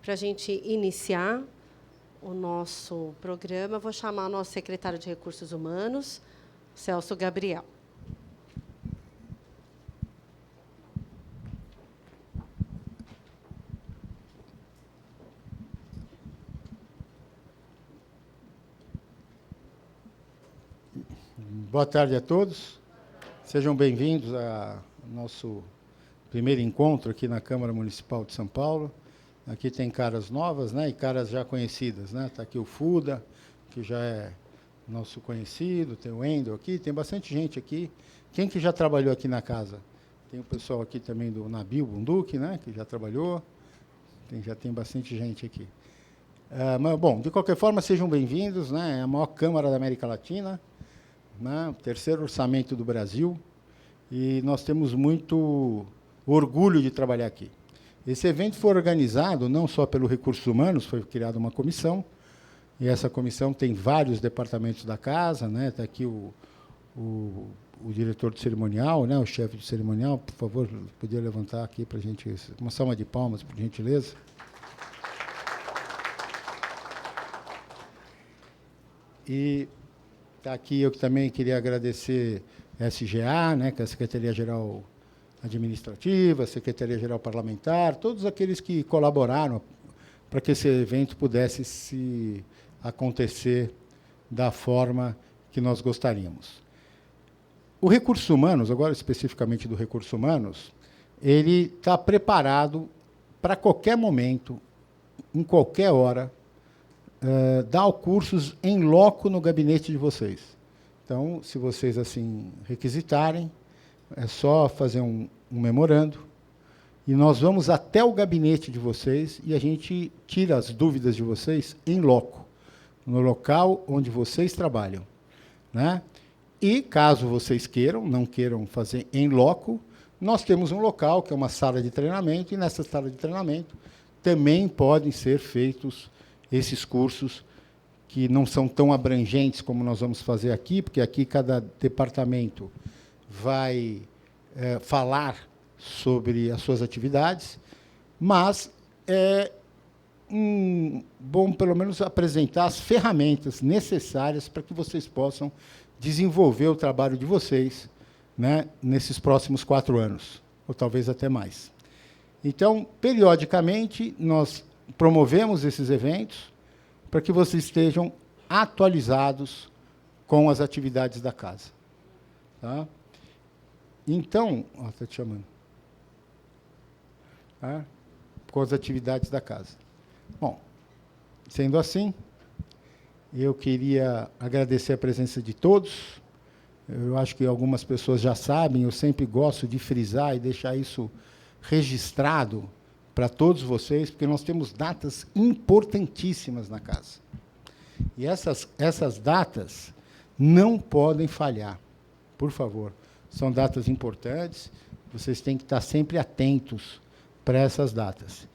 Para a gente iniciar o nosso programa, vou chamar o nosso secretário de Recursos Humanos, Celso Gabriel. Boa tarde a todos. Sejam bem-vindos ao nosso primeiro encontro aqui na Câmara Municipal de São Paulo. Aqui tem caras novas, né, e caras já conhecidas, né? Está aqui o Fuda, que já é nosso conhecido, tem o Wendel aqui, tem bastante gente aqui. Quem que já trabalhou aqui na casa? Tem o pessoal aqui também do Nabil Bunduque, né, que já trabalhou. Já tem bastante gente aqui. Mas, bom, de qualquer forma, sejam bem-vindos, né? É a maior Câmara da América Latina, né, o terceiro orçamento do Brasil, e nós temos muito orgulho de trabalhar aqui. Esse evento foi organizado não só pelo Recursos Humanos, foi criada uma comissão, e essa comissão tem vários departamentos da casa, né? Está aqui o diretor de cerimonial, né, o chefe de cerimonial, por favor, podia levantar aqui para a gente, uma salva de palmas, por gentileza. E está aqui, eu também queria agradecer a SGA, né, que é a Secretaria-Geral Administrativa, a Secretaria-Geral Parlamentar, todos aqueles que colaboraram para que esse evento pudesse acontecer da forma que nós gostaríamos. O Recursos Humanos, agora especificamente do Recursos Humanos, ele está preparado para qualquer momento, em qualquer hora, dar cursos em loco no gabinete de vocês. Então, se vocês assim requisitarem, é só fazer um memorando, e nós vamos até o gabinete de vocês e a gente tira as dúvidas de vocês em loco, no local onde vocês trabalham, né? E, caso vocês não queiram fazer em loco, nós temos um local, que é uma sala de treinamento, e nessa sala de treinamento também podem ser feitos esses cursos, que não são tão abrangentes como nós vamos fazer aqui, porque aqui cada departamento vai falar sobre as suas atividades, mas é bom, pelo menos, apresentar as ferramentas necessárias para que vocês possam desenvolver o trabalho de vocês, né, nesses próximos 4 anos, ou talvez até mais. Então, periodicamente, nós promovemos esses eventos para que vocês estejam atualizados com as atividades da casa. Tá? Então, está te chamando. Tá? Com as atividades da casa. Bom, sendo assim, eu queria agradecer a presença de todos. Eu acho que algumas pessoas já sabem, eu sempre gosto de frisar e deixar isso registrado para todos vocês, porque nós temos datas importantíssimas na casa. E essas datas não podem falhar, por favor. São datas importantes, vocês têm que estar sempre atentos para essas datas.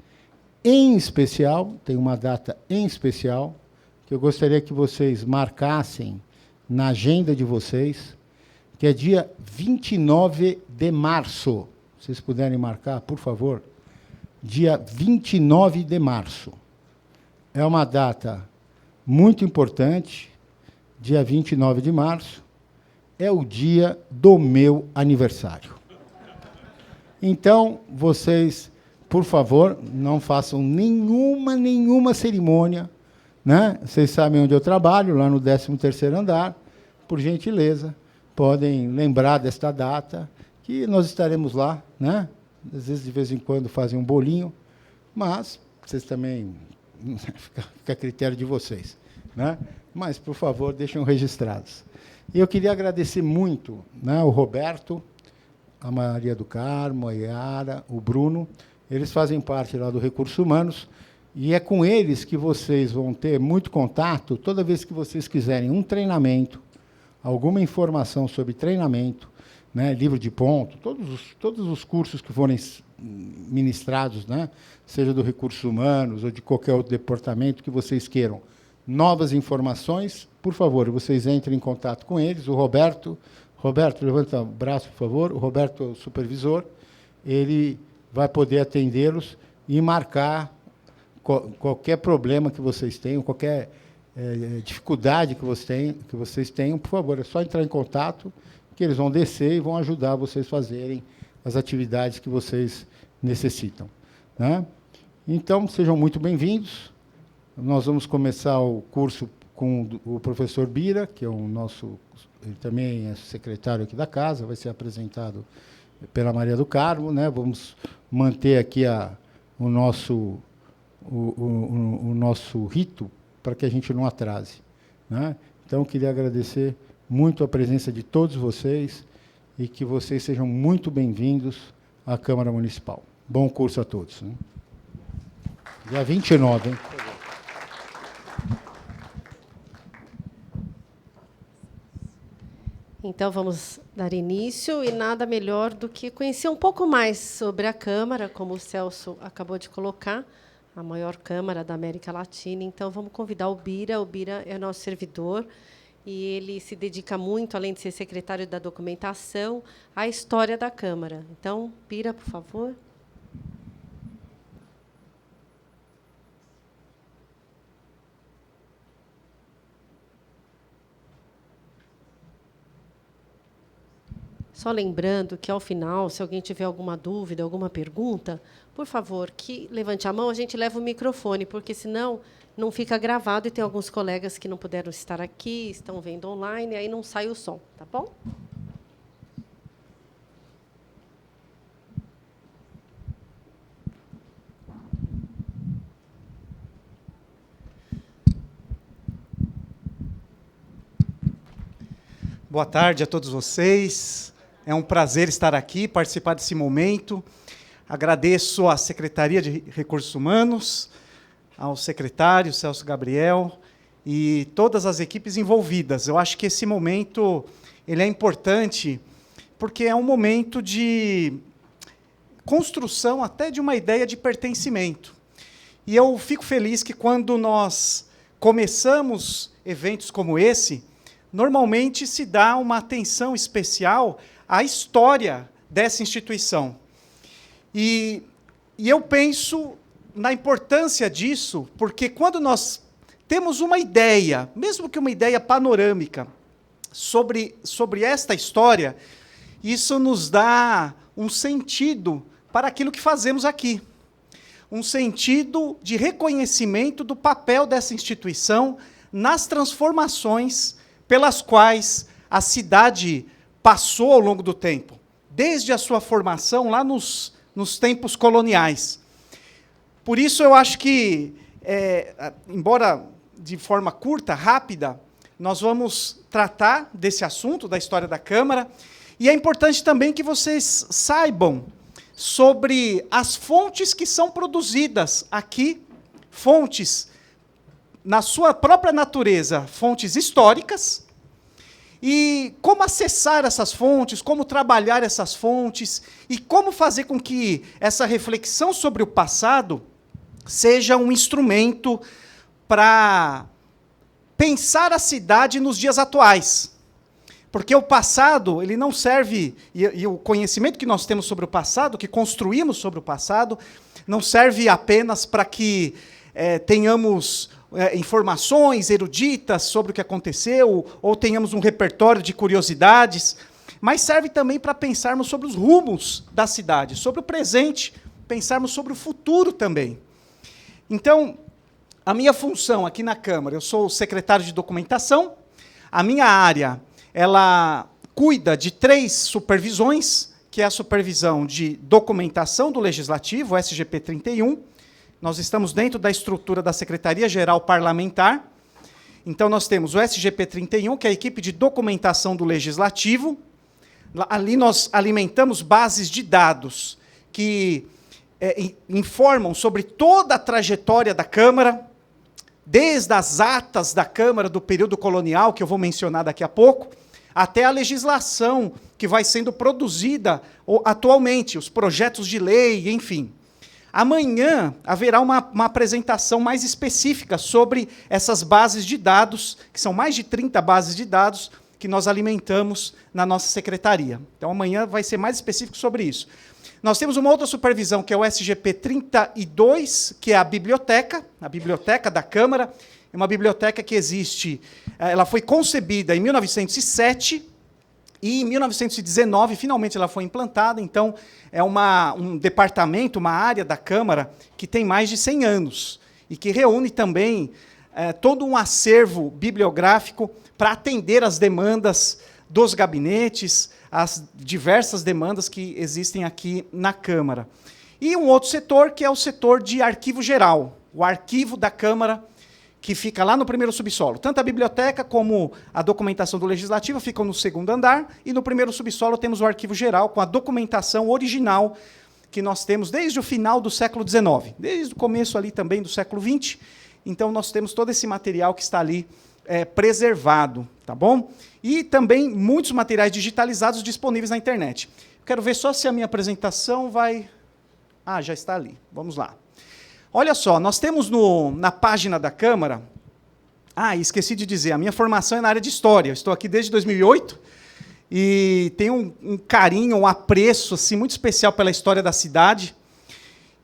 Em especial, tem uma data em especial, que eu gostaria que vocês marcassem na agenda de vocês, que é dia 29 de março. Se vocês puderem marcar, por favor. Dia 29 de março. É uma data muito importante. Dia 29 de março é o dia do meu aniversário. Então, vocês, por favor, não façam nenhuma cerimônia, né? Vocês sabem onde eu trabalho, lá no 13º andar. Por gentileza, podem lembrar desta data, que nós estaremos lá, né? Às vezes, de vez em quando, fazem um bolinho, mas vocês também, fica a critério de vocês, né? Mas, por favor, deixem registrados. E eu queria agradecer muito, né, o Roberto, a Maria do Carmo, a Yara, o Bruno. Eles fazem parte lá do Recursos Humanos, e é com eles que vocês vão ter muito contato toda vez que vocês quiserem um treinamento, alguma informação sobre treinamento, né, livro de ponto, todos os cursos que forem ministrados, né, seja do Recursos Humanos ou de qualquer outro departamento que vocês queiram novas informações, por favor, vocês entrem em contato com eles. O Roberto, levanta o braço, por favor. O Roberto é o supervisor, ele vai poder atendê-los e marcar qualquer problema que vocês tenham, qualquer dificuldade que vocês tenham, por favor, é só entrar em contato, que eles vão descer e vão ajudar vocês a fazerem as atividades que vocês necessitam, né? Então, sejam muito bem-vindos. Nós vamos começar o curso com o professor Bira, que é ele também é secretário aqui da casa, vai ser apresentado pela Maria do Carmo, né? Vamos manter aqui o nosso rito para que a gente não atrase, né? Então, eu queria agradecer muito a presença de todos vocês e que vocês sejam muito bem-vindos à Câmara Municipal. Bom curso a todos, né? Dia 29, hein? Então, vamos dar início, e nada melhor do que conhecer um pouco mais sobre a Câmara, como o Celso acabou de colocar, a maior Câmara da América Latina. Então, vamos convidar o Bira. O Bira é nosso servidor, e ele se dedica muito, além de ser secretário da documentação, à história da Câmara. Então, Bira, por favor. Só lembrando que, ao final, se alguém tiver alguma dúvida, alguma pergunta, por favor, que levante a mão, a gente leva o microfone, porque, senão, não fica gravado, e tem alguns colegas que não puderam estar aqui, estão vendo online, aí não sai o som, tá bom? Boa tarde a todos vocês. É um prazer estar aqui, participar desse momento. Agradeço à Secretaria de Recursos Humanos, ao secretário Celso Gabriel e todas as equipes envolvidas. Eu acho que esse momento ele é importante porque é um momento de construção até de uma ideia de pertencimento. E eu fico feliz que, quando nós começamos eventos como esse, normalmente se dá uma atenção especial à história dessa instituição. E eu penso na importância disso, porque quando nós temos uma ideia, mesmo que uma ideia panorâmica, sobre esta história, isso nos dá um sentido para aquilo que fazemos aqui. Um sentido de reconhecimento do papel dessa instituição nas transformações pelas quais a cidade passou ao longo do tempo, desde a sua formação lá nos tempos coloniais. Por isso, eu acho que, embora de forma curta, rápida, nós vamos tratar desse assunto, da história da Câmara, e é importante também que vocês saibam sobre as fontes que são produzidas aqui, fontes na sua própria natureza, fontes históricas, e como acessar essas fontes, como trabalhar essas fontes, e como fazer com que essa reflexão sobre o passado seja um instrumento para pensar a cidade nos dias atuais. Porque o passado, ele não serve, e o conhecimento que nós temos sobre o passado, que construímos sobre o passado, não serve apenas para que tenhamos informações eruditas sobre o que aconteceu, ou tenhamos um repertório de curiosidades, mas serve também para pensarmos sobre os rumos da cidade, sobre o presente, pensarmos sobre o futuro também. Então, a minha função aqui na Câmara, eu sou o secretário de documentação, a minha área, ela cuida de 3 supervisões, que é a supervisão de documentação do Legislativo, o SGP 31, nós estamos dentro da estrutura da Secretaria-Geral Parlamentar. Então, nós temos o SGP 31, que é a equipe de documentação do Legislativo. Ali nós alimentamos bases de dados que informam sobre toda a trajetória da Câmara, desde as atas da Câmara do período colonial, que eu vou mencionar daqui a pouco, até a legislação que vai sendo produzida atualmente, os projetos de lei, enfim. Amanhã haverá uma apresentação mais específica sobre essas bases de dados, que são mais de 30 bases de dados, que nós alimentamos na nossa secretaria. Então, amanhã vai ser mais específico sobre isso. Nós temos uma outra supervisão, que é o SGP 32, que é a biblioteca da Câmara. É uma biblioteca que existe, ela foi concebida em 1907, e em 1919, finalmente, ela foi implantada. Então, é um departamento, uma área da Câmara que tem mais de 100 anos e que reúne também todo um acervo bibliográfico para atender às demandas dos gabinetes, as diversas demandas que existem aqui na Câmara. E um outro setor, que é o setor de arquivo geral, o arquivo da Câmara, que fica lá no primeiro subsolo. Tanto a biblioteca como a documentação do Legislativo ficam no segundo andar, e no primeiro subsolo temos o arquivo geral, com a documentação original que nós temos desde o final do século XIX, desde o começo ali também do século XX. Então, nós temos todo esse material que está ali preservado, tá bom? E também muitos materiais digitalizados disponíveis na internet. Quero ver só se a minha apresentação vai... Ah, já está ali. Vamos lá. Olha só, nós temos na página da Câmara... Ah, esqueci de dizer, a minha formação é na área de História. Eu estou aqui desde 2008 e tenho um carinho, um apreço assim, muito especial pela história da cidade.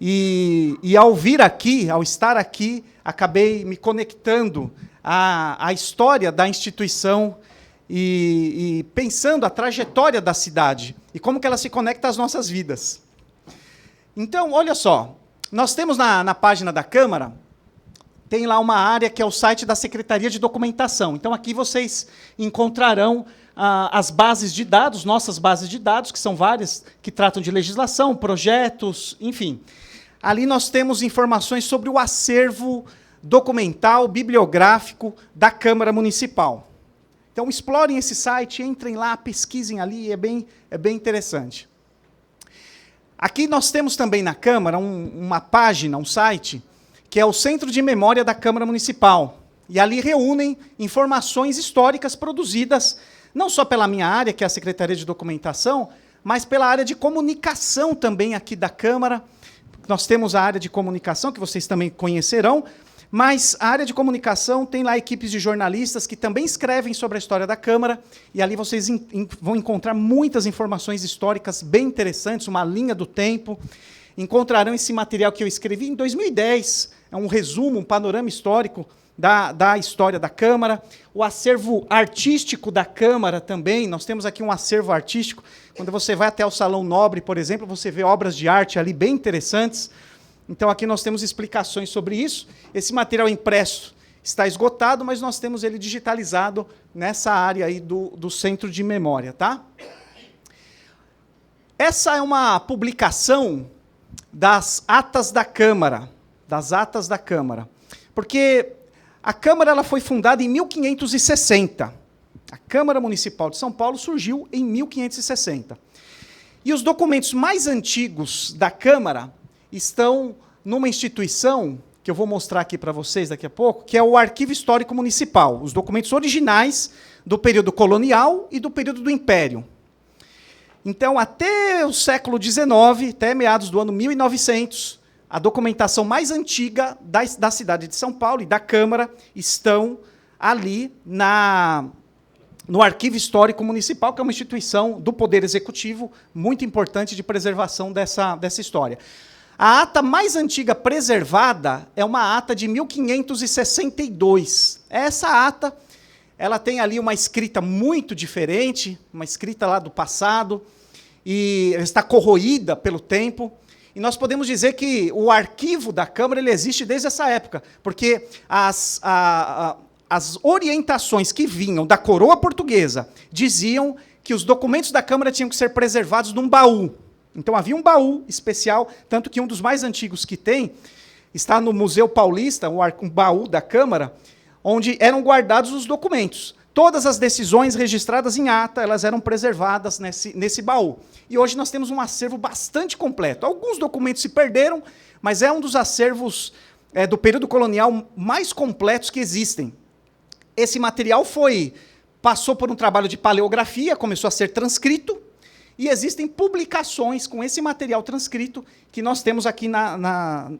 E ao vir aqui, ao estar aqui, acabei me conectando à história da instituição e pensando a trajetória da cidade e como que ela se conecta às nossas vidas. Então, olha só, nós temos na página da Câmara, tem lá uma área que é o site da Secretaria de Documentação. Então, aqui vocês encontrarão as bases de dados, nossas bases de dados, que são várias, que tratam de legislação, projetos, enfim. Ali nós temos informações sobre o acervo documental, bibliográfico da Câmara Municipal. Então, explorem esse site, entrem lá, pesquisem ali, é bem interessante. Aqui nós temos também na Câmara uma página, um site, que é o Centro de Memória da Câmara Municipal. E ali reúnem informações históricas produzidas, não só pela minha área, que é a Secretaria de Documentação, mas pela área de comunicação também aqui da Câmara. Nós temos a área de comunicação, que vocês também conhecerão, mas a área de comunicação tem lá equipes de jornalistas que também escrevem sobre a história da Câmara, e ali vocês vão encontrar muitas informações históricas bem interessantes, uma linha do tempo. Encontrarão esse material que eu escrevi em 2010, é um resumo, um panorama histórico da história da Câmara. O acervo artístico da Câmara também, nós temos aqui um acervo artístico. Quando você vai até o Salão Nobre, por exemplo, você vê obras de arte ali bem interessantes. Então, aqui nós temos explicações sobre isso. Esse material impresso está esgotado, mas nós temos ele digitalizado nessa área aí do Centro de Memória, tá? Essa é uma publicação das atas da Câmara, porque a Câmara ela foi fundada em 1560. A Câmara Municipal de São Paulo surgiu em 1560. E os documentos mais antigos da Câmara estão numa instituição, que eu vou mostrar aqui para vocês daqui a pouco, que é o Arquivo Histórico Municipal, os documentos originais do período colonial e do período do Império. Então, até o século XIX, até meados do ano 1900, a documentação mais antiga da cidade de São Paulo e da Câmara estão ali no Arquivo Histórico Municipal, que é uma instituição do Poder Executivo muito importante de preservação dessa história. A ata mais antiga preservada é uma ata de 1562. Essa ata ela tem ali uma escrita muito diferente, uma escrita lá do passado, e está corroída pelo tempo. E nós podemos dizer que o arquivo da Câmara ele existe desde essa época, porque as orientações que vinham da coroa portuguesa diziam que os documentos da Câmara tinham que ser preservados num baú. Então, havia um baú especial, tanto que um dos mais antigos que tem está no Museu Paulista, um baú da Câmara, onde eram guardados os documentos. Todas as decisões registradas em ata, elas eram preservadas nesse baú. E hoje nós temos um acervo bastante completo. Alguns documentos se perderam, mas é um dos acervos do período colonial mais completos que existem. Esse material passou por um trabalho de paleografia, começou a ser transcrito, e existem publicações com esse material transcrito que nós temos aqui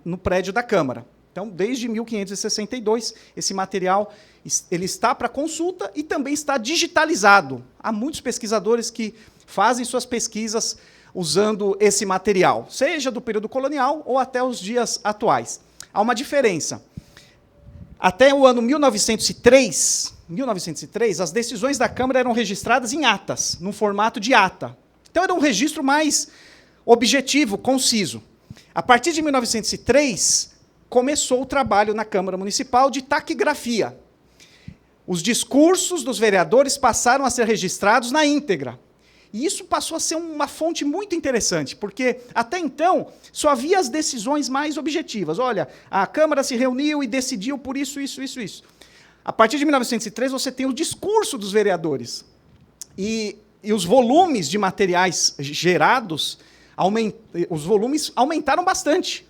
no prédio da Câmara. Então, desde 1562, esse material ele está para consulta e também está digitalizado. Há muitos pesquisadores que fazem suas pesquisas usando esse material, seja do período colonial ou até os dias atuais. Há uma diferença. Até o ano 1903, as decisões da Câmara eram registradas em atas, no formato de ata. Então, era um registro mais objetivo, conciso. A partir de 1903, começou o trabalho na Câmara Municipal de taquigrafia. Os discursos dos vereadores passaram a ser registrados na íntegra. E isso passou a ser uma fonte muito interessante, porque, até então, só havia as decisões mais objetivas. Olha, a Câmara se reuniu e decidiu por isso, isso, isso, isso. A partir de 1903, você tem o discurso dos vereadores. E os volumes de materiais gerados, os volumes aumentaram bastante.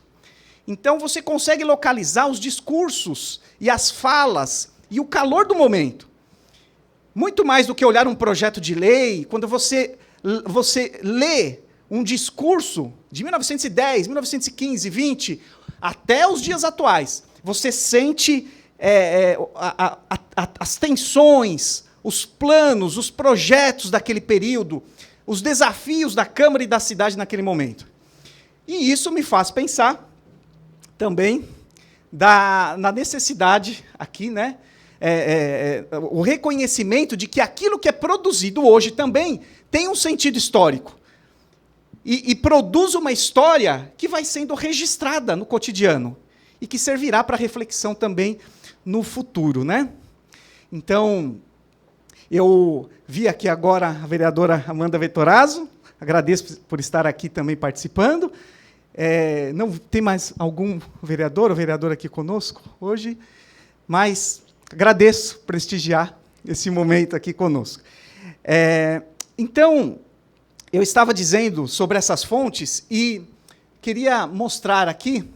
Então, você consegue localizar os discursos e as falas e o calor do momento. Muito mais do que olhar um projeto de lei, quando você lê um discurso de 1910, 1915, 20, até os dias atuais, você sente as tensões, os planos, os projetos daquele período, os desafios da Câmara e da cidade naquele momento. E isso me faz pensar também na necessidade aqui, né? O reconhecimento de que aquilo que é produzido hoje também tem um sentido histórico. E produz uma história que vai sendo registrada no cotidiano e que servirá para reflexão também no futuro, né? Então, eu vi aqui agora a vereadora Amanda Vettorazzo, agradeço por estar aqui também participando. Não tem mais algum vereador ou vereadora aqui conosco hoje, mas agradeço prestigiar esse momento aqui conosco. Então, eu estava dizendo sobre essas fontes e queria mostrar aqui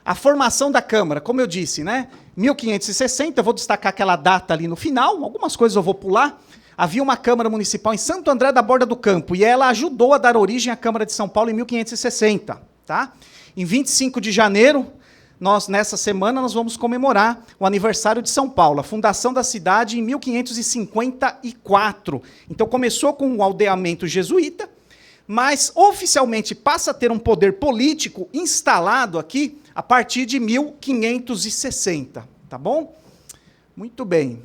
a formação da Câmara. Como eu disse, né? 1560, eu vou destacar aquela data ali no final, algumas coisas eu vou pular. Havia uma Câmara Municipal em Santo André da Borda do Campo, e ela ajudou a dar origem à Câmara de São Paulo em 1560. Tá? Em 25 de janeiro, nessa semana, nós vamos comemorar o aniversário de São Paulo, a fundação da cidade em 1554. Então, começou com o aldeamento jesuíta, mas oficialmente passa a ter um poder político instalado aqui a partir de 1560. Tá bom? Muito bem.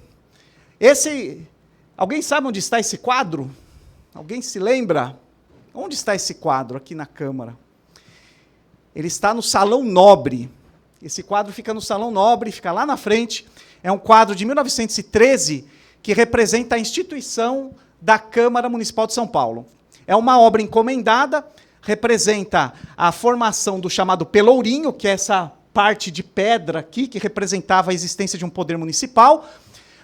Alguém sabe onde está esse quadro? Alguém se lembra? Onde está esse quadro aqui na Câmara? Ele está no Salão Nobre. Esse quadro fica no Salão Nobre, fica lá na frente. É um quadro de 1913 que representa a instituição da Câmara Municipal de São Paulo. É uma obra encomendada, representa a formação do chamado Pelourinho, que é essa parte de pedra aqui, que representava a existência de um poder municipal.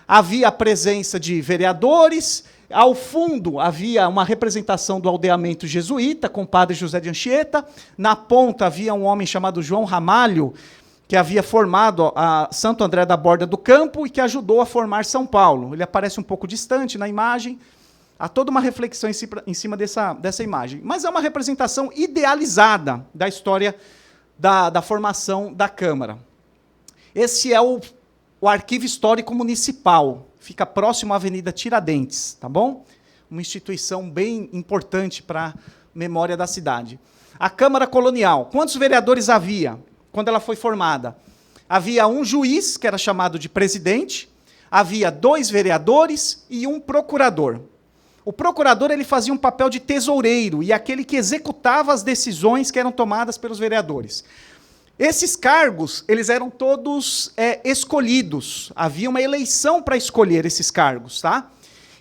Havia a presença de vereadores. Ao fundo, havia uma representação do aldeamento jesuíta, com o padre José de Anchieta. Na ponta, havia um homem chamado João Ramalho, que havia formado a Santo André da Borda do Campo e que ajudou a formar São Paulo. Ele aparece um pouco distante na imagem. Há toda uma reflexão em cima dessa imagem. Mas é uma representação idealizada da história da formação da Câmara. Esse é o Arquivo Histórico Municipal. Fica próximo à Avenida Tiradentes, tá bom? Uma instituição bem importante para a memória da cidade. A Câmara Colonial. Quantos vereadores havia quando ela foi formada? Havia um juiz, que era chamado de presidente, havia 2 vereadores e um procurador. O procurador ele fazia um papel de tesoureiro e aquele que executava as decisões que eram tomadas pelos vereadores. Esses cargos, eles eram todos escolhidos. Havia uma eleição para escolher esses cargos. Tá?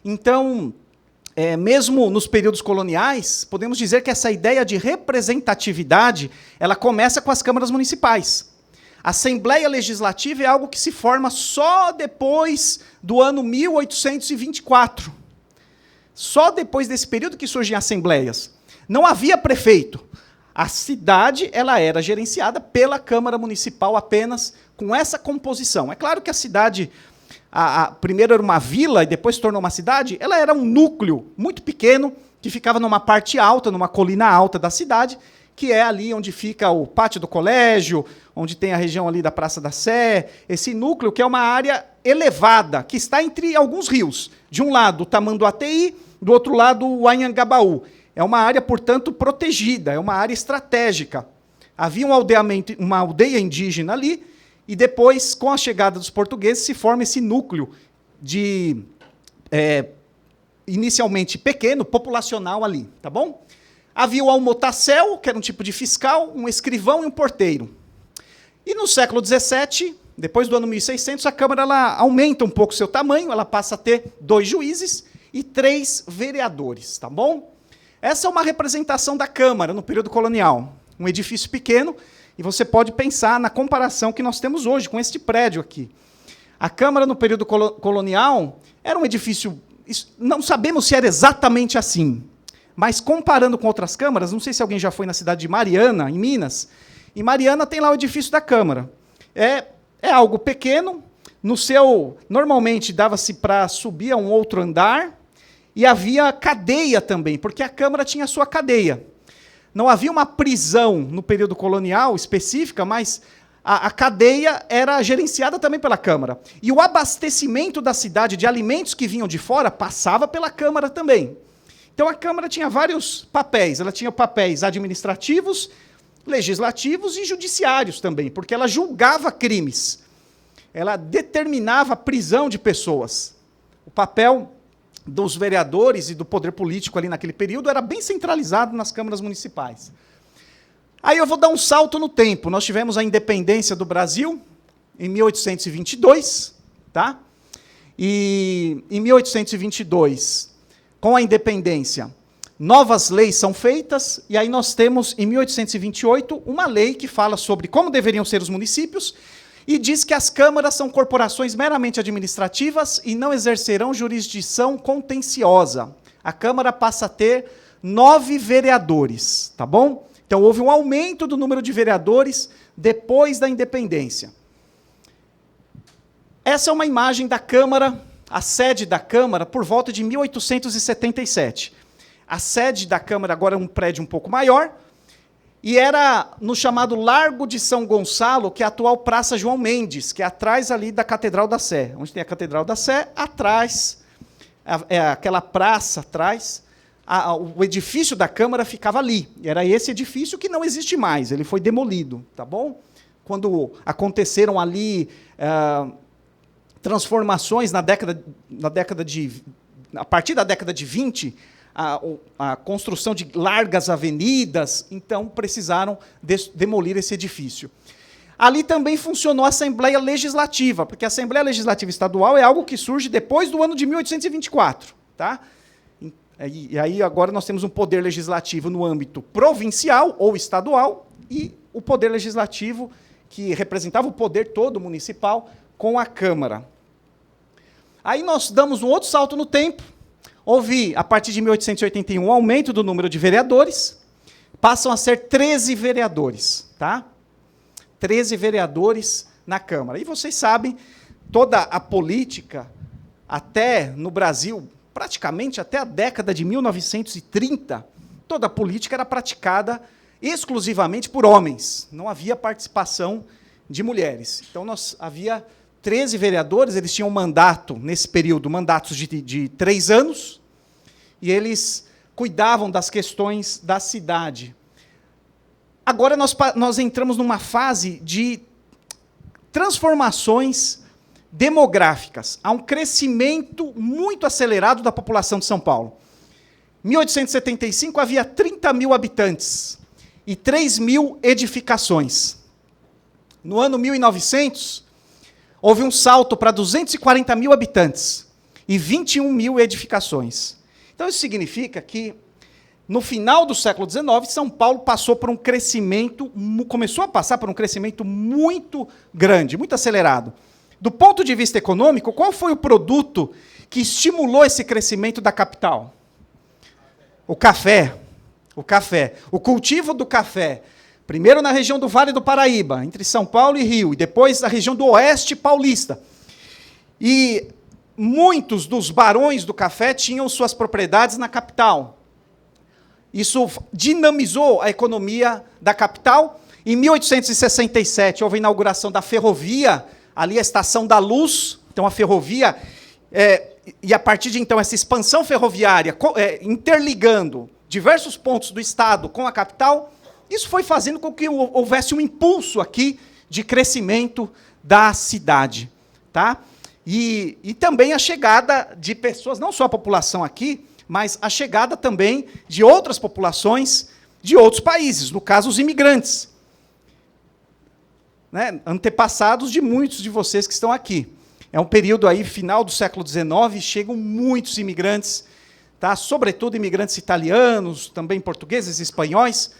Então, mesmo nos períodos coloniais, podemos dizer que essa ideia de representatividade ela começa com as câmaras municipais. A Assembleia Legislativa é algo que se forma só depois do ano 1824. Só depois desse período que surgem assembleias. Não havia prefeito. A cidade ela era gerenciada pela Câmara Municipal apenas com essa composição. É claro que a cidade, primeiro era uma vila e depois se tornou uma cidade, ela era um núcleo muito pequeno, que ficava numa parte alta, numa colina alta da cidade, que é ali onde fica o pátio do colégio, onde tem a região ali da Praça da Sé, esse núcleo que é uma área elevada, que está entre alguns rios. De um lado, o Tamanduateí, do outro lado, o Anhangabaú. É uma área, portanto, protegida, é uma área estratégica. Havia uma aldeia indígena ali, e depois, com a chegada dos portugueses, se forma esse núcleo de, inicialmente pequeno, populacional ali, tá bom? Havia o almotacel, que era um tipo de fiscal, um escrivão e um porteiro. E no século XVII, depois do ano 1600, a Câmara ela aumenta um pouco o seu tamanho, ela passa a ter 2 juízes e 3 vereadores, tá bom? Essa é uma representação da Câmara no período colonial. Um edifício pequeno, e você pode pensar na comparação que nós temos hoje com este prédio aqui. A Câmara, no período colonial, era um edifício... Não sabemos se era exatamente assim, mas comparando com outras câmaras, não sei se alguém já foi na cidade de Mariana, em Minas, em Mariana tem lá o edifício da Câmara. É algo pequeno, normalmente dava-se para subir a um outro andar, e havia cadeia também, porque a Câmara tinha a sua cadeia. Não havia uma prisão no período colonial específica, mas a cadeia era gerenciada também pela Câmara. E o abastecimento da cidade de alimentos que vinham de fora passava pela Câmara também. Então a Câmara tinha vários papéis. Ela tinha papéis administrativos, legislativos e judiciários também, porque ela julgava crimes. Ela determinava a prisão de pessoas. O papel dos vereadores e do poder político ali naquele período era bem centralizado nas câmaras municipais. Aí eu vou dar um salto no tempo. Nós tivemos a independência do Brasil em 1822, tá? E em 1822, com a independência, novas leis são feitas, e aí nós temos, em 1828, uma lei que fala sobre como deveriam ser os municípios, e diz que as câmaras são corporações meramente administrativas e não exercerão jurisdição contenciosa. A Câmara passa a ter 9 vereadores, tá bom? Então, houve um aumento do número de vereadores depois da independência. Essa é uma imagem da Câmara, a sede da Câmara, por volta de 1877. A sede da Câmara agora é um prédio um pouco maior, e era no chamado Largo de São Gonçalo, que é a atual Praça João Mendes, que é atrás ali da Catedral da Sé. Onde tem a Catedral da Sé, atrás, aquela praça atrás, o edifício da Câmara ficava ali. Era esse edifício que não existe mais, ele foi demolido, tá bom? Quando aconteceram ali transformações a partir da década de 20, a construção de largas avenidas, então precisaram demolir esse edifício. Ali também funcionou a Assembleia Legislativa, porque a Assembleia Legislativa Estadual é algo que surge depois do ano de 1824, tá? E aí agora nós temos um poder legislativo no âmbito provincial ou estadual e o poder legislativo que representava o poder todo municipal com a Câmara. Aí nós damos um outro salto no tempo. Houve, a partir de 1881, um aumento do número de vereadores, passam a ser 13 vereadores, tá? 13 vereadores na Câmara. E vocês sabem, toda a política, até no Brasil, praticamente até a década de 1930, toda a política era praticada exclusivamente por homens. Não havia participação de mulheres. Então, havia 13 vereadores, eles tinham mandato, nesse período, mandatos de 3 anos, e eles cuidavam das questões da cidade. Agora nós entramos numa fase de transformações demográficas. Há um crescimento muito acelerado da população de São Paulo. Em 1875 havia 30 mil habitantes e 3 mil edificações. No ano 1900, houve um salto para 240 mil habitantes e 21 mil edificações. Então, isso significa que, no final do século XIX, São Paulo começou a passar por um crescimento muito grande, muito acelerado. Do ponto de vista econômico, qual foi o produto que estimulou esse crescimento da capital? O café. O café. O cultivo do café. Primeiro na região do Vale do Paraíba, entre São Paulo e Rio, e depois na região do Oeste Paulista. E muitos dos barões do café tinham suas propriedades na capital. Isso dinamizou a economia da capital. Em 1867, houve a inauguração da ferrovia, ali a Estação da Luz, então a ferrovia, e a partir de então essa expansão ferroviária, interligando diversos pontos do estado com a capital, isso foi fazendo com que houvesse um impulso aqui de crescimento da cidade. Tá? E também a chegada de pessoas, não só a população aqui, mas a chegada também de outras populações de outros países, no caso, os imigrantes, né, antepassados de muitos de vocês que estão aqui. É um período aí, final do século XIX, chegam muitos imigrantes, tá? Sobretudo imigrantes italianos, também portugueses, espanhóis,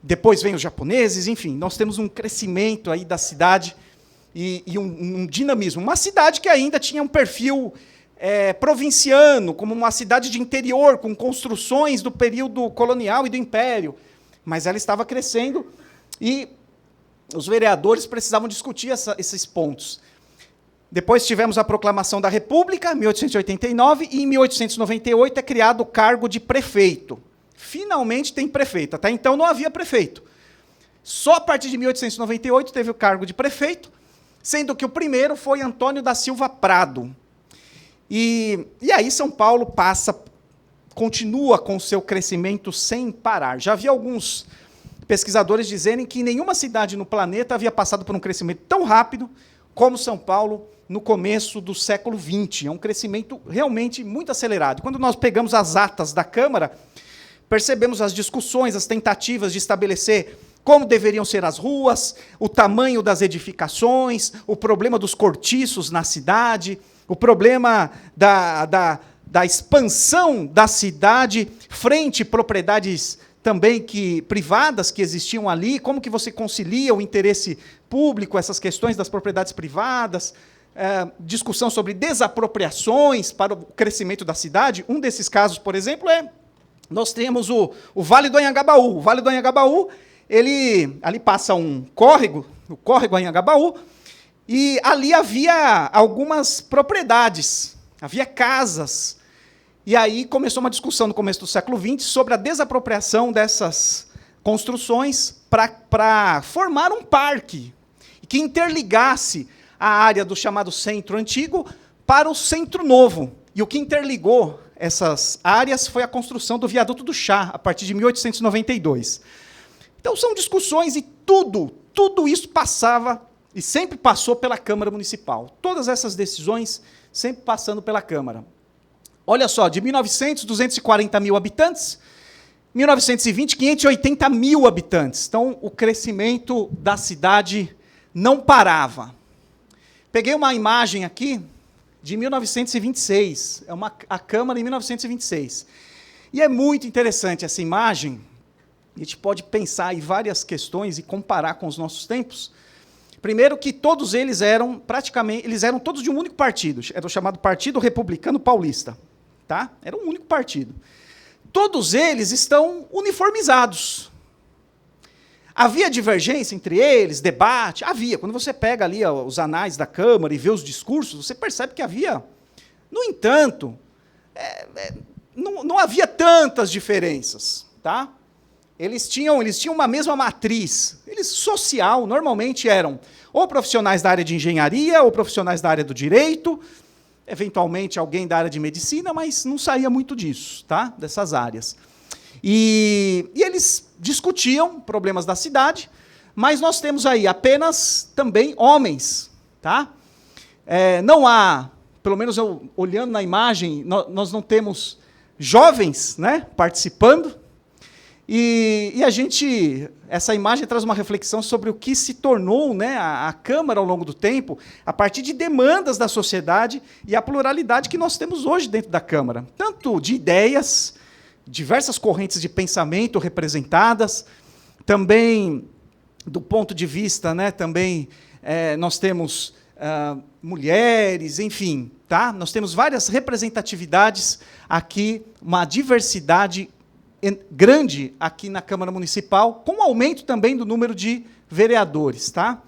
depois vem os japoneses, enfim, nós temos um crescimento aí da cidade e um dinamismo. Uma cidade que ainda tinha um perfil provinciano, como uma cidade de interior, com construções do período colonial e do Império, mas ela estava crescendo e os vereadores precisavam discutir esses pontos. Depois tivemos a proclamação da República, em 1889, e em 1898 é criado o cargo de prefeito. Finalmente tem prefeito. Até então não havia prefeito. Só a partir de 1898 teve o cargo de prefeito, sendo que o primeiro foi Antônio da Silva Prado. E aí São Paulo continua com o seu crescimento sem parar. Já havia alguns pesquisadores dizerem que nenhuma cidade no planeta havia passado por um crescimento tão rápido como São Paulo no começo do século XX. É um crescimento realmente muito acelerado. Quando nós pegamos as atas da Câmara, percebemos as discussões, as tentativas de estabelecer como deveriam ser as ruas, o tamanho das edificações, o problema dos cortiços na cidade, o problema da expansão da cidade frente a propriedades também privadas que existiam ali, como que você concilia o interesse público, essas questões das propriedades privadas, discussão sobre desapropriações para o crescimento da cidade. Um desses casos, por exemplo, nós temos o Vale do Anhangabaú. O Vale do Anhangabaú, ali passa um córrego, o córrego Anhangabaú, e ali havia algumas propriedades, havia casas. E aí começou uma discussão no começo do século XX sobre a desapropriação dessas construções para formar um parque que interligasse a área do chamado Centro Antigo para o Centro Novo. E o que interligou essas áreas foi a construção do Viaduto do Chá, a partir de 1892. Então, são discussões e tudo isso passava e sempre passou pela Câmara Municipal. Todas essas decisões sempre passando pela Câmara. Olha só, de 1900, 240 mil habitantes, 1920, 580 mil habitantes. Então, o crescimento da cidade não parava. Peguei uma imagem aqui de 1926, a Câmara em 1926. E é muito interessante essa imagem. A gente pode pensar em várias questões e comparar com os nossos tempos. Primeiro que todos eles eram todos de um único partido, era o chamado Partido Republicano Paulista. Tá? Era um único partido. Todos eles estão uniformizados. Havia divergência entre eles, debate? Havia. Quando você pega ali os anais da Câmara e vê os discursos, você percebe que havia. No entanto, não havia tantas diferenças. Tá? Eles tinham uma mesma matriz. Eles, social, normalmente eram ou profissionais da área de engenharia, ou profissionais da área do direito, eventualmente alguém da área de medicina, mas não saía muito disso, tá? Dessas áreas. E eles discutiam problemas da cidade, mas nós temos aí apenas também homens. Tá? Não há, pelo menos olhando na imagem, nós não temos jovens, né, participando. E essa imagem traz uma reflexão sobre o que se tornou, né, a Câmara ao longo do tempo, a partir de demandas da sociedade e a pluralidade que nós temos hoje dentro da Câmara. Tanto de ideias, diversas correntes de pensamento representadas, também do ponto de vista, né, também nós temos mulheres, enfim, tá? Nós temos várias representatividades aqui, uma diversidade grande aqui na Câmara Municipal, com o aumento também do número de vereadores. Tá?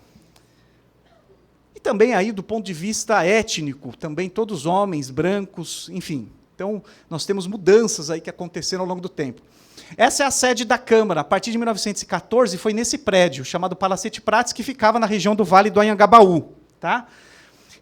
E também aí do ponto de vista étnico, também todos homens, brancos, enfim, Então, nós temos mudanças aí que aconteceram ao longo do tempo. Essa é a sede da Câmara. A partir de 1914, foi nesse prédio, chamado Palacete Prates, que ficava na região do Vale do Anhangabaú. Tá?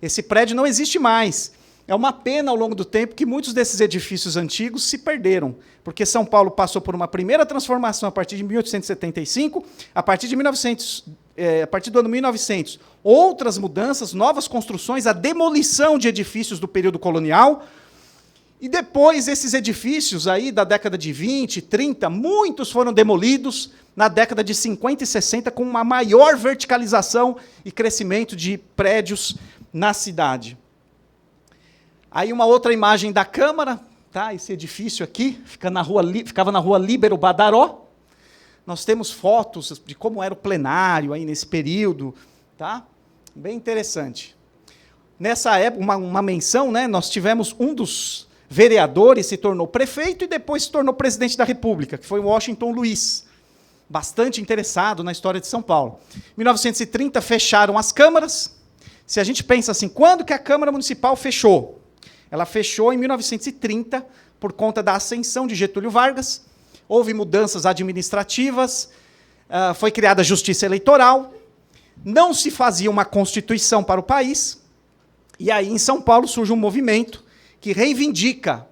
Esse prédio não existe mais. É uma pena, ao longo do tempo, que muitos desses edifícios antigos se perderam, porque São Paulo passou por uma primeira transformação a partir de 1875, a partir do ano 1900, outras mudanças, novas construções, a demolição de edifícios do período colonial. E depois, esses edifícios aí da década de 20, 30, muitos foram demolidos na década de 50 e 60, com uma maior verticalização e crescimento de prédios na cidade. Aí uma outra imagem da Câmara, tá? Esse edifício aqui, ficava na rua Líbero Badaró. Nós temos fotos de como era o plenário aí nesse período. Tá? Bem interessante. Nessa época, uma menção, né? Nós tivemos um dos vereadores se tornou prefeito e depois se tornou presidente da República, que foi Washington Luiz, bastante interessado na história de São Paulo. Em 1930, fecharam as câmaras. Se a gente pensa assim, quando que a Câmara Municipal fechou? Ela fechou em 1930, por conta da ascensão de Getúlio Vargas, houve mudanças administrativas, foi criada a Justiça Eleitoral, não se fazia uma Constituição para o país, e aí em São Paulo surge um movimento que reivindica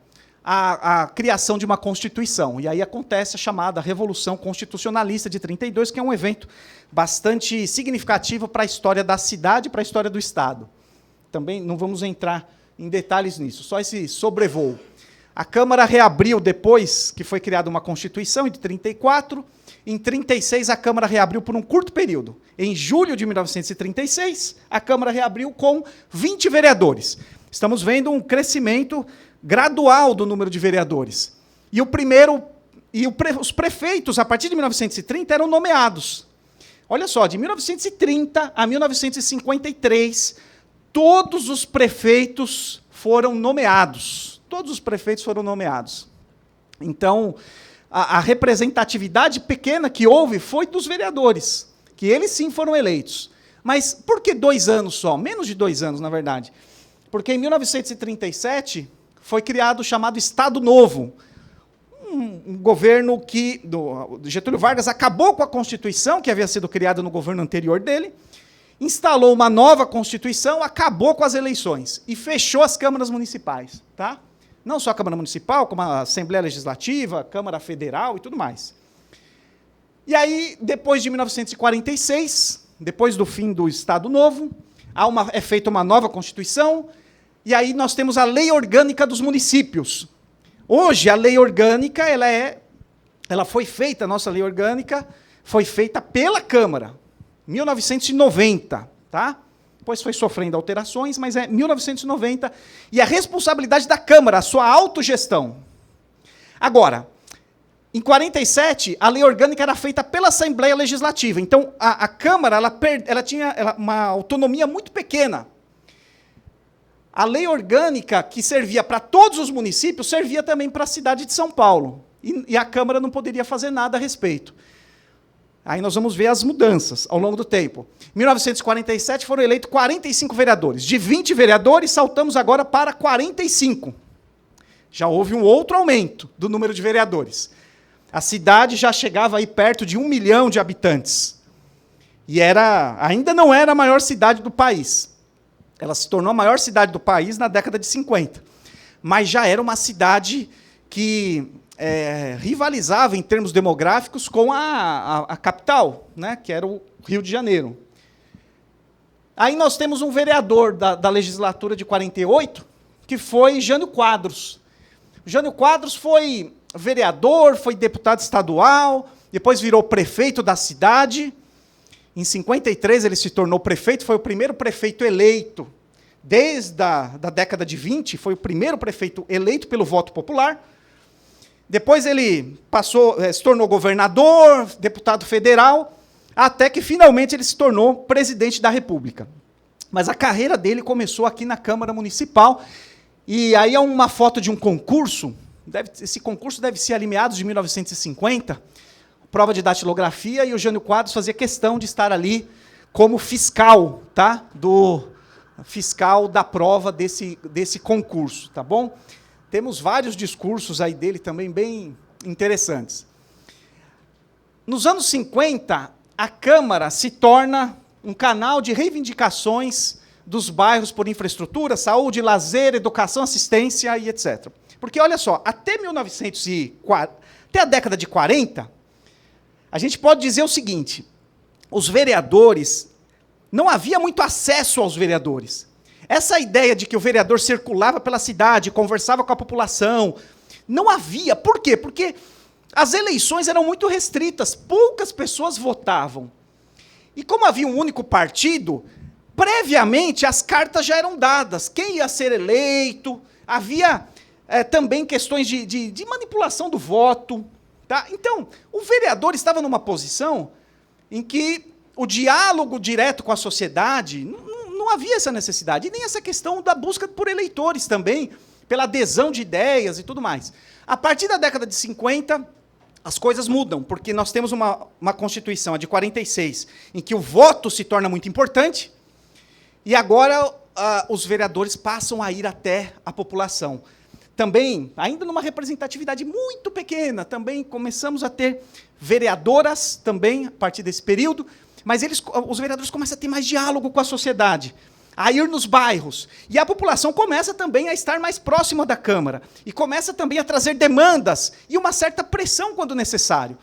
a criação de uma Constituição. E aí acontece a chamada Revolução Constitucionalista de 32, que é um evento bastante significativo para a história da cidade e para a história do Estado. Também não vamos entrar em detalhes nisso, só esse sobrevoo. A Câmara reabriu depois que foi criada uma Constituição, em 34. Em 36, a Câmara reabriu por um curto período. Em julho de 1936, a Câmara reabriu com 20 vereadores. Estamos vendo um crescimento gradual do número de vereadores. E os prefeitos, a partir de 1930, eram nomeados. Olha só, de 1930 a 1953, todos os prefeitos foram nomeados. Todos os prefeitos foram nomeados. Então, a representatividade pequena que houve foi dos vereadores, que eles sim foram eleitos. Mas por que 2 anos só? Menos de 2 anos, na verdade. Porque em 1937 foi criado o chamado Estado Novo, um governo que Getúlio Vargas acabou com a Constituição, que havia sido criada no governo anterior dele, instalou uma nova Constituição, acabou com as eleições e fechou as câmaras municipais. Tá? Não só a Câmara Municipal, como a Assembleia Legislativa, a Câmara Federal e tudo mais. E aí, depois de 1946, depois do fim do Estado Novo, é feita uma nova Constituição, e aí nós temos a Lei Orgânica dos Municípios. Hoje, a Lei Orgânica, ela foi feita, a nossa Lei Orgânica foi feita pela Câmara, 1990, tá? Depois foi sofrendo alterações, mas é 1990, e a responsabilidade da Câmara, a sua autogestão. Agora, em 47, a Lei Orgânica era feita pela Assembleia Legislativa, então a Câmara ela tinha uma autonomia muito pequena. A Lei Orgânica, que servia para todos os municípios, servia também para a cidade de São Paulo, e a Câmara não poderia fazer nada a respeito. Aí nós vamos ver as mudanças ao longo do tempo. Em 1947 foram eleitos 45 vereadores. De 20 vereadores, saltamos agora para 45. Já houve um outro aumento do número de vereadores. A cidade já chegava aí perto de 1 milhão de habitantes. E ainda não era a maior cidade do país. Ela se tornou a maior cidade do país na década de 50. Mas já era uma cidade que rivalizava em termos demográficos com a capital, né, que era o Rio de Janeiro. Aí nós temos um vereador da legislatura de 48, que foi Jânio Quadros. Jânio Quadros foi vereador, foi deputado estadual, depois virou prefeito da cidade. Em 53 ele se tornou prefeito, foi o primeiro prefeito eleito. Desde a década de 20, foi o primeiro prefeito eleito pelo voto popular. Depois ele se tornou governador, deputado federal, até que finalmente ele se tornou presidente da República. Mas a carreira dele começou aqui na Câmara Municipal, e aí é uma foto de um concurso, esse concurso deve ser ali meados de 1950, prova de datilografia, e o Jânio Quadros fazia questão de estar ali como fiscal, tá? Fiscal da prova desse concurso, tá bom? temos vários discursos aí dele também bem interessantes. Nos anos 50, a Câmara se torna um canal de reivindicações dos bairros por infraestrutura, saúde, lazer, educação, assistência e etc. Porque, olha só, até a década de 40, a gente pode dizer o seguinte: os vereadores, não havia muito acesso aos vereadores. Essa ideia de que o vereador circulava pela cidade, conversava com a população, não havia. Por quê? Porque as eleições eram muito restritas, poucas pessoas votavam. E como havia um único partido, previamente as cartas já eram dadas. Quem ia ser eleito, havia também questões de manipulação do voto. Tá? Então, o vereador estava numa posição em que o diálogo direto com a sociedade, não havia essa necessidade, e nem essa questão da busca por eleitores também, pela adesão de ideias e tudo mais. A partir da década de 50, as coisas mudam, porque nós temos uma Constituição, a de 46, em que o voto se torna muito importante, e agora os vereadores passam a ir até a população. Também, ainda numa representatividade muito pequena, também começamos a ter vereadoras, também, a partir desse período, mas os vereadores começam a ter mais diálogo com a sociedade, a ir nos bairros. E a população começa também a estar mais próxima da Câmara, e começa também a trazer demandas e uma certa pressão quando necessário.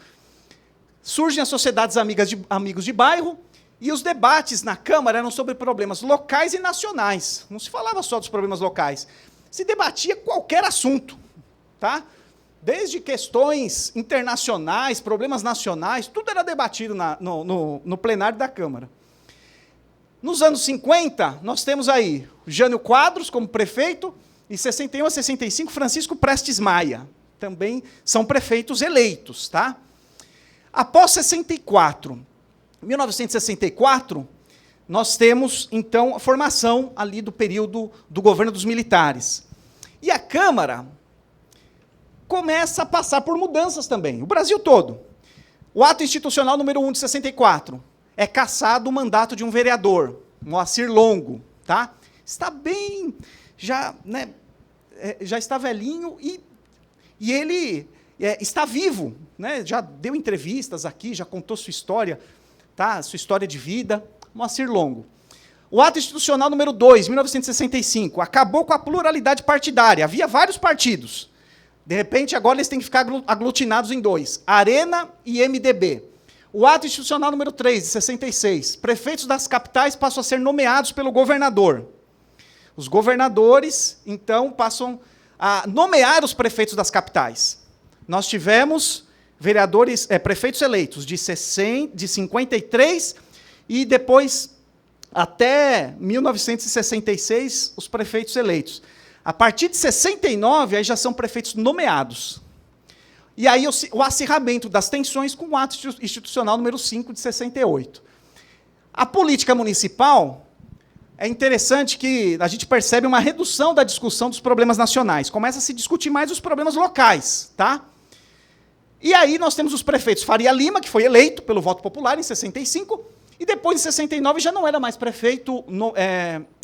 Surgem as sociedades amigos de bairro, e os debates na Câmara eram sobre problemas locais e nacionais. Não se falava só dos problemas locais. Se debatia qualquer assunto, tá? Desde questões internacionais, problemas nacionais, tudo era debatido no plenário da Câmara. Nos anos 50, nós temos aí Jânio Quadros como prefeito, e 61 a 65, Francisco Prestes Maia. Também são prefeitos eleitos. Tá? Após 1964, nós temos, então, a formação ali do período do governo dos militares. E a Câmara começa a passar por mudanças também, o Brasil todo. O ato institucional número 1 de 64 é cassado o mandato de um vereador, Moacir Longo. Tá? Está bem, já está velhinho e ele está vivo. Né? Já deu entrevistas aqui, já contou sua história, tá? Sua história de vida. Moacir Longo. O ato institucional número 2, 1965, acabou com a pluralidade partidária. Havia vários partidos. De repente, agora eles têm que ficar aglutinados em 2, Arena e MDB. O ato institucional número 3, de 66, prefeitos das capitais passam a ser nomeados pelo governador. Os governadores, então, passam a nomear os prefeitos das capitais. Nós tivemos prefeitos eleitos de 53 e depois, até 1966, os prefeitos eleitos. A partir de 69, aí já são prefeitos nomeados. E aí o acirramento das tensões com o ato institucional número 5 de 68. A política municipal, é interessante que a gente percebe uma redução da discussão dos problemas nacionais. Começa a se discutir mais os problemas locais. Tá? E aí nós temos os prefeitos Faria Lima, que foi eleito pelo voto popular em 65, e depois, em 69, já não era mais prefeito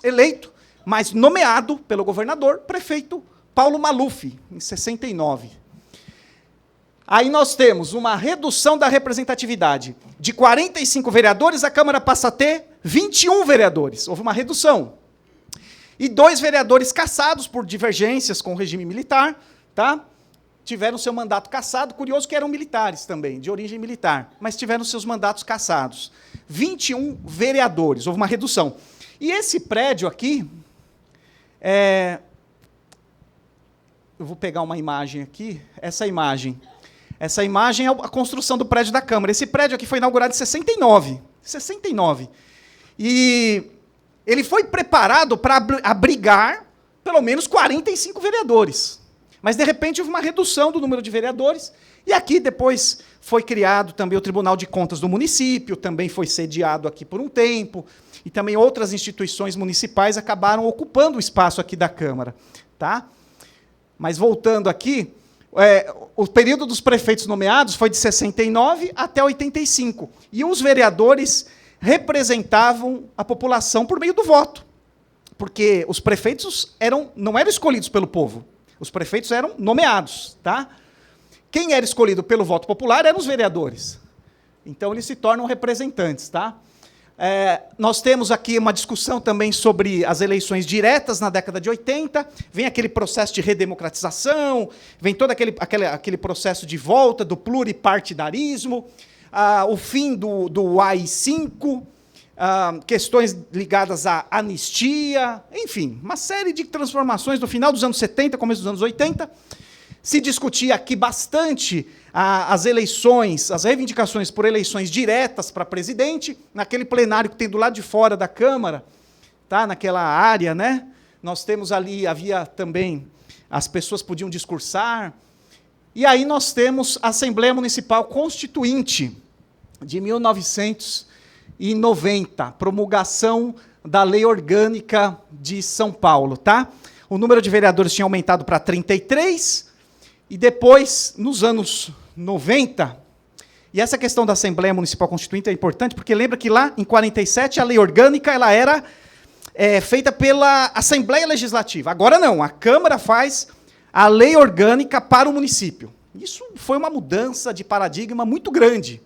eleito, mas nomeado pelo governador, prefeito Paulo Maluf, em 69. Aí nós temos uma redução da representatividade. De 45 vereadores, a Câmara passa a ter 21 vereadores. Houve uma redução. E 2 vereadores cassados por divergências com o regime militar, tá? Tiveram seu mandato cassado. Curioso que eram militares também, de origem militar, mas tiveram seus mandatos cassados. 21 vereadores, houve uma redução. E esse prédio aqui, eu vou pegar uma imagem aqui, essa imagem é a construção do prédio da Câmara. Esse prédio aqui foi inaugurado em 69. E ele foi preparado para abrigar pelo menos 45 vereadores. Mas, de repente, houve uma redução do número de vereadores, e aqui depois foi criado também o Tribunal de Contas do município, também foi sediado aqui por um tempo, e também outras instituições municipais acabaram ocupando o espaço aqui da Câmara. Tá? Mas, voltando aqui, o período dos prefeitos nomeados foi de 69 até 85, e os vereadores representavam a população por meio do voto, porque os prefeitos não eram escolhidos pelo povo. Os prefeitos eram nomeados, tá? Quem era escolhido pelo voto popular eram os vereadores. Então, eles se tornam representantes, tá? Nós temos aqui uma discussão também sobre as eleições diretas na década de 80, vem aquele processo de redemocratização, vem todo aquele processo de volta do pluripartidarismo, o fim do AI-5, questões ligadas à anistia, enfim, uma série de transformações no final dos anos 70, começo dos anos 80. Se discutia aqui bastante as eleições, as reivindicações por eleições diretas para presidente, naquele plenário que tem do lado de fora da Câmara, tá? Naquela área, né? Nós temos ali, havia também, as pessoas podiam discursar. E aí nós temos a Assembleia Municipal Constituinte, de 1990, promulgação da Lei Orgânica de São Paulo, tá? O número de vereadores tinha aumentado para 33, e depois, nos anos 90, e essa questão da Assembleia Municipal Constituinte é importante, porque lembra que lá, em 47, a lei orgânica ela era feita pela Assembleia Legislativa. Agora não, a Câmara faz a lei orgânica para o município. Isso foi uma mudança de paradigma muito grande.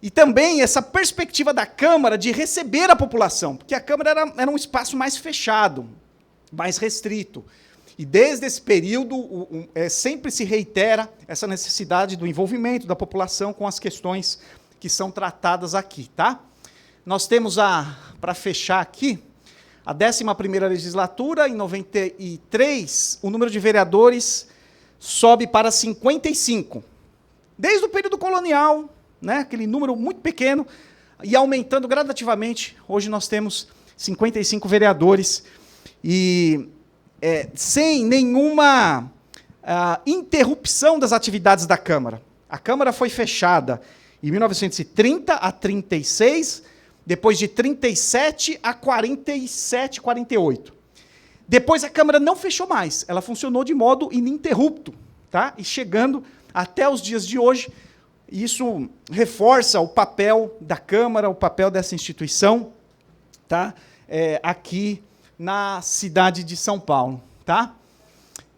E também essa perspectiva da Câmara de receber a população, porque a Câmara era um espaço mais fechado, mais restrito. E desde esse período, sempre se reitera essa necessidade do envolvimento da população com as questões que são tratadas aqui, tá? Nós temos, para fechar aqui, a 11ª legislatura, em 93, o número de vereadores sobe para 55. Desde o período colonial, né, aquele número muito pequeno, e aumentando gradativamente, hoje nós temos 55 vereadores, e sem nenhuma interrupção das atividades da Câmara. A Câmara foi fechada em 1930 a 36, depois de 37 a 47, 48. Depois a Câmara não fechou mais, ela funcionou de modo ininterrupto, tá? E chegando até os dias de hoje, isso reforça o papel da Câmara, o papel dessa instituição, tá? Aqui na cidade de São Paulo, tá?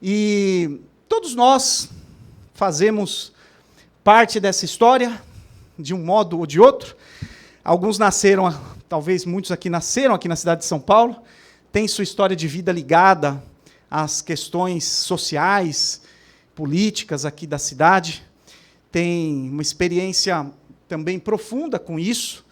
E todos nós fazemos parte dessa história, de um modo ou de outro. Alguns nasceram, talvez muitos aqui nasceram aqui na cidade de São Paulo, têm sua história de vida ligada às questões sociais, políticas aqui da cidade, tem uma experiência também profunda com isso,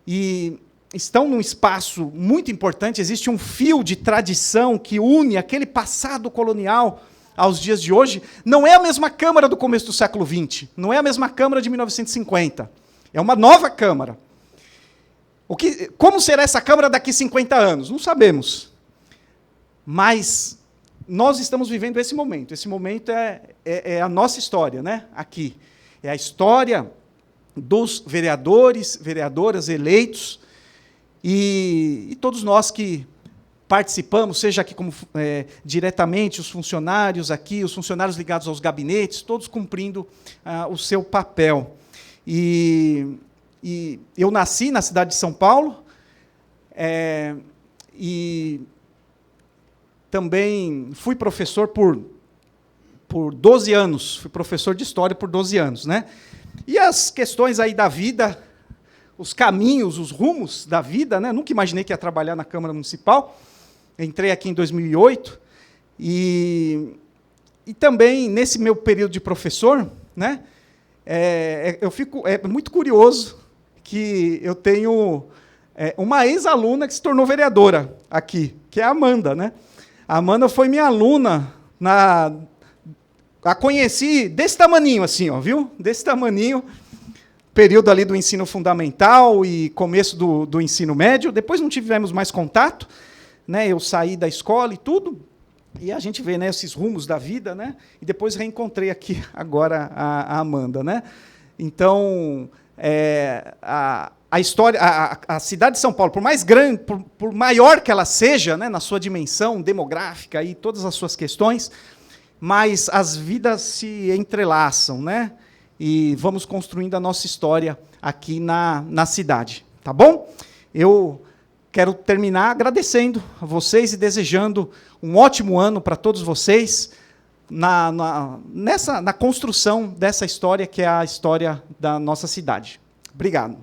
e estão num espaço muito importante, existe um fio de tradição que une aquele passado colonial aos dias de hoje. Não é a mesma Câmara do começo do século XX, não é a mesma Câmara de 1950, é uma nova Câmara. Como será essa Câmara daqui 50 anos? Não sabemos. Mas nós estamos vivendo esse momento é a nossa história, né? Aqui. É a história dos vereadores, vereadoras eleitos, e todos nós que participamos, seja aqui como diretamente os funcionários aqui, os funcionários ligados aos gabinetes, todos cumprindo o seu papel. E eu nasci na cidade de São Paulo, e também fui professor por 12 anos, fui professor de História por 12 anos, né? E as questões aí da vida, os caminhos, os rumos da vida, né? Nunca imaginei que ia trabalhar na Câmara Municipal. Entrei aqui em 2008 e também nesse meu período de professor, né? Eu fico muito curioso que eu tenho uma ex-aluna que se tornou vereadora aqui, que é a Amanda, né? A Amanda foi minha aluna a conheci desse tamaninho, assim, ó, viu? Desse tamaninho, período ali do ensino fundamental e começo do ensino médio. Depois não tivemos mais contato, né? Eu saí da escola e tudo, e a gente vê, né, esses rumos da vida, né? E depois reencontrei aqui agora a Amanda, né? Então, a história, a cidade de São Paulo, por mais grande, por maior que ela seja, né, na sua dimensão demográfica e todas as suas questões, mas as vidas se entrelaçam, né? E vamos construindo a nossa história aqui na cidade, tá bom? Eu quero terminar agradecendo a vocês e desejando um ótimo ano para todos vocês na construção dessa história que é a história da nossa cidade. Obrigado.